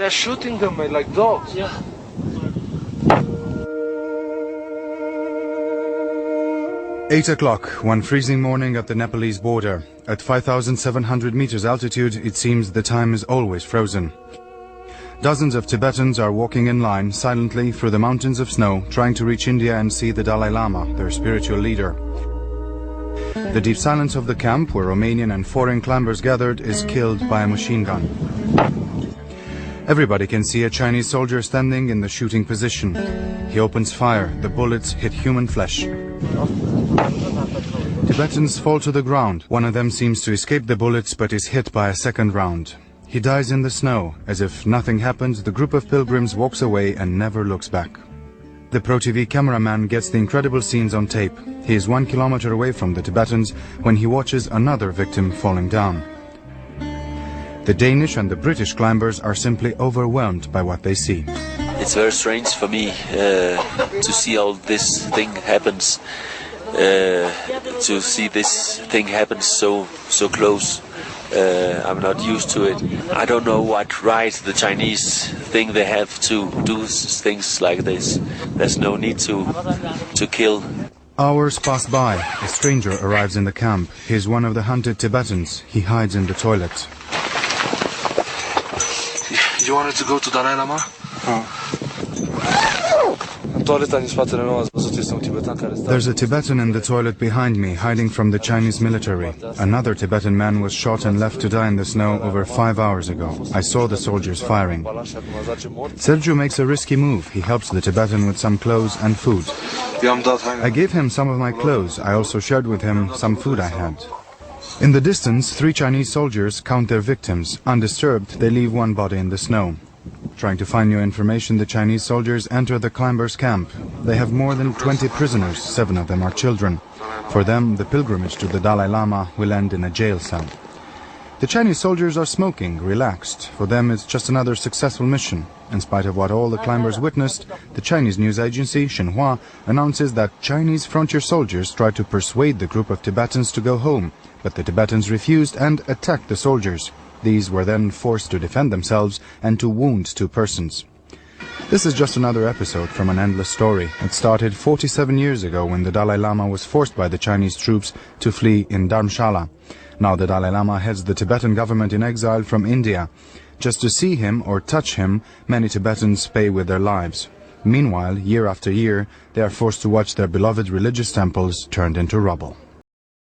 They're shooting them like dogs. Yeah. Eight o'clock, one freezing morning at the Nepalese border. At 5,700 meters altitude, it seems the time is always frozen. Dozens of Tibetans are walking in line silently through the mountains of snow, trying to reach India and see the Dalai Lama, their spiritual leader. The deep silence of the camp, where Romanian and foreign climbers gathered, is killed by a machine gun. Everybody can see a Chinese soldier standing in the shooting position. He opens fire. The bullets hit human flesh. Tibetans fall to the ground. One of them seems to escape the bullets but is hit by a second round. He dies in the snow. As if nothing happened, the group of pilgrims walks away and never looks back. The ProTV cameraman gets the incredible scenes on tape. He is 1 kilometer away from the Tibetans when he watches another victim falling down. The Danish and the British climbers are simply overwhelmed by what they see. It's very strange for me to see all this thing happens, to see this thing happen so close. I'm not used to it. I don't know what right the Chinese think they have to do things like this. There's no need to kill. Hours pass by. A stranger arrives in the camp. He is one of the hunted Tibetans. He hides in the toilet. You wanted to go to Dalai Lama? There's a Tibetan in the toilet behind me, hiding from the Chinese military. Another Tibetan man was shot and left to die in the snow over 5 hours ago. I saw the soldiers firing. Sergio makes a risky move. He helps the Tibetan with some clothes and food. I gave him some of my clothes. I also shared with him some food I had. In the distance, 3 Chinese soldiers count their victims. Undisturbed, they leave one body in the snow. Trying to find new information, the Chinese soldiers enter the climbers' camp. They have more than 20 prisoners, 7 of them are children. For them, the pilgrimage to the Dalai Lama will end in a jail cell. The Chinese soldiers are smoking, relaxed. For them, it's just another successful mission. In spite of what all the climbers witnessed, the Chinese news agency, Xinhua, announces that Chinese frontier soldiers tried to persuade the group of Tibetans to go home, but the Tibetans refused and attacked the soldiers. These were then forced to defend themselves and to wound 2 persons. This is just another episode from an endless story. It started 47 years ago when the Dalai Lama was forced by the Chinese troops to flee in Dharamshala. Now the Dalai Lama heads the Tibetan government in exile from India. Just to see him or touch him, many Tibetans pay with their lives. Meanwhile, year after year, they are forced to watch their beloved religious temples turned into rubble.